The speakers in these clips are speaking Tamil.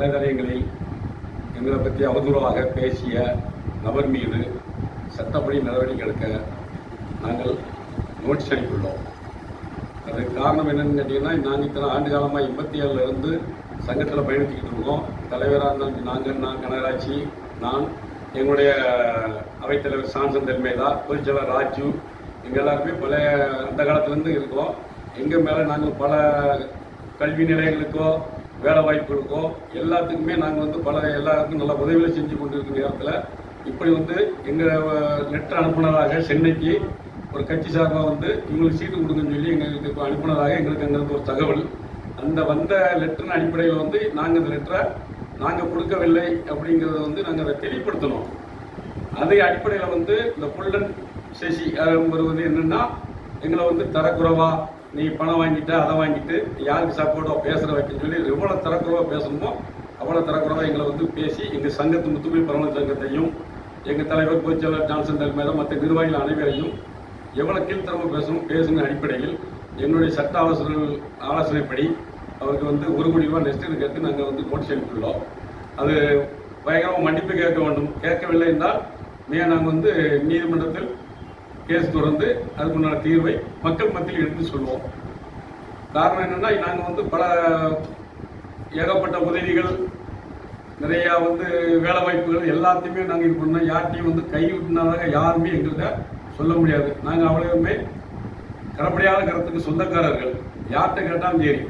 வலைதளங்களில் எங்களை பற்றி அவதூறாக பேசிய நபர் மீது சட்டப்படி நடவடிக்கை எடுக்க நாங்கள் நோட்டீஸ் அனுப்பியுள்ளோம். அதுக்கு காரணம் என்னென்னு கேட்டிங்கன்னா, நாங்கள் இத்தனை ஆண்டு காலமாக 87 சங்கத்தில் பயணித்துக்கிட்டு இருக்கோம். தலைவராக இருந்தாலும் நான் கனகராட்சி, நான், எங்களுடைய அவைத்தலைவர் சான்சன் தெல்மேதா, பொதுச்செயலாளர் ராஜு, எங்கள் எல்லாருமே பழைய அந்த காலத்துலேருந்து இருக்கோம். எங்கள் மேலே நாங்கள் பல கல்வி நிலையங்களுக்கோ வேலை வாய்ப்புகளுக்கோ எல்லாத்துக்குமே நாங்கள் எல்லாருக்கும் நல்ல உதவிகளை செஞ்சு கொண்டு இருக்கிற நேரத்தில் இப்படி எங்கள் லெட்டர் அனுப்புனதாக சென்னைக்கு ஒரு கட்சி சார்பாக இவங்களுக்கு சீட்டு கொடுங்கன்னு சொல்லி எங்களுக்கு அனுப்புனதாக எங்களுக்கு அங்கிருந்து ஒரு தகவல். அந்த வந்த லெட்டரின் அடிப்படையில் நாங்கள் இந்த லெட்டரை நாங்கள் கொடுக்கவில்லை அப்படிங்கிறத நாங்கள் அதை தெளிவுபடுத்தணும். அதே அடிப்படையில் இந்த புல்லன் சசி வருவது என்னென்னா, எங்களை தரக்குறைவா நீ பணம் வாங்கிட்டு அதை வாங்கிட்டு யாருக்கு சப்போர்ட்டாக பேசுகிற வைக்கன்னு சொல்லி எவ்வளோ தரக்குறைவாக பேசணுமோ அவ்வளோ தரக்குறைவாக எங்களை பேசி எங்கள் சங்கத்து முத்துக்குடி பரவல் சங்கத்தையும் எங்கள் தலைவர் பொதுச்செயலாளர் ஜான்சன் தெல்மேதா மற்ற நிர்வாகிகள் அனைவரையும் எவ்வளோ கீழ்த்தரமாக பேசுகிற அடிப்படையில் எங்களுடைய சட்ட ஆலோசனைப்படி அவருக்கு 1 கோடி ரூபாய் நெஸ்ட் கேட்டு நாங்கள் நோட்டீஸ் அனுப்பியுள்ளோம். அது பயங்கரமாக மன்னிப்பு கேட்க வேண்டும். கேட்கவில்லை என்றால் நாங்கள் நீதிமன்றத்தில் கேஸ் தொடர்ந்து அதுக்குண்டான தீர்வை மக்கள் மத்தியில் எடுத்து சொல்வோம். காரணம் என்னென்னா, நாங்கள் பல ஏகப்பட்ட உதவிகள் நிறையா வேலை வாய்ப்புகள் எல்லாத்தையுமே நாங்கள் இது பண்ணோம். யார்ட்டையும் கைவிட்டினதாக யாருமே எங்கள்கிட்ட சொல்ல முடியாது. நாங்கள் அவ்வளவுமே கடப்படியான கருத்துக்கு சொந்தக்காரர்கள். யார்கிட்ட கேட்டாலும் சரி.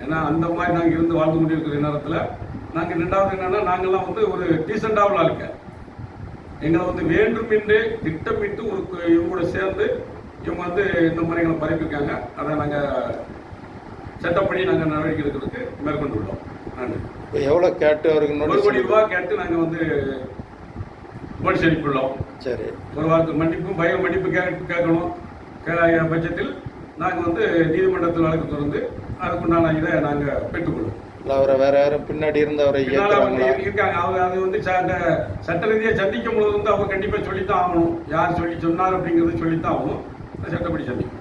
ஏன்னா அந்த மாதிரி நாங்கள் இருந்து வாழ்ந்து கொண்டிருக்கிற நேரத்தில் நாங்கள் ரெண்டாவது என்னென்னா, நாங்கள்லாம் ஒரு டீசெண்டாக ஆளுக்க. எங்களை வேண்டும் என்று திட்டமிட்டு இவங்களோட சேர்ந்து இவங்க இந்த மாதிரி எங்களை பரப்பியிருக்காங்க. அதை நாங்கள் சட்டப்படி நாங்கள் நடவடிக்கை எடுக்கிறதுக்கு மேற்கொண்டுள்ளோம். நன்றி. இப்போ எவ்வளோ கேட்டு அவருக்கு 1 கோடி ரூபாய் கேட்டு நாங்கள் நோட்டீஸ் அனுப்பியுள்ளோம். சரி. ஒரு வாரத்துக்கு மன்னிப்பு கேட்கணும் பட்சத்தில் நாங்கள் நீதிமன்றத்தில் வழக்கு தொடர்ந்து அதுக்குண்டான இதை நாங்கள் பெற்றுக்கொள்வோம். அவரை வேற யாரும் பின்னாடி இருந்து அவரை இருக்காங்க. அவங்க அது சட்ட ரீதியாக சந்திக்கும் பொழுது அவர் கண்டிப்பாக சொல்லித்தான் ஆகணும். யார் சொன்னார் அப்படிங்கிறது சொல்லித்தான் ஆகணும். சட்டப்படி சந்திக்கும்.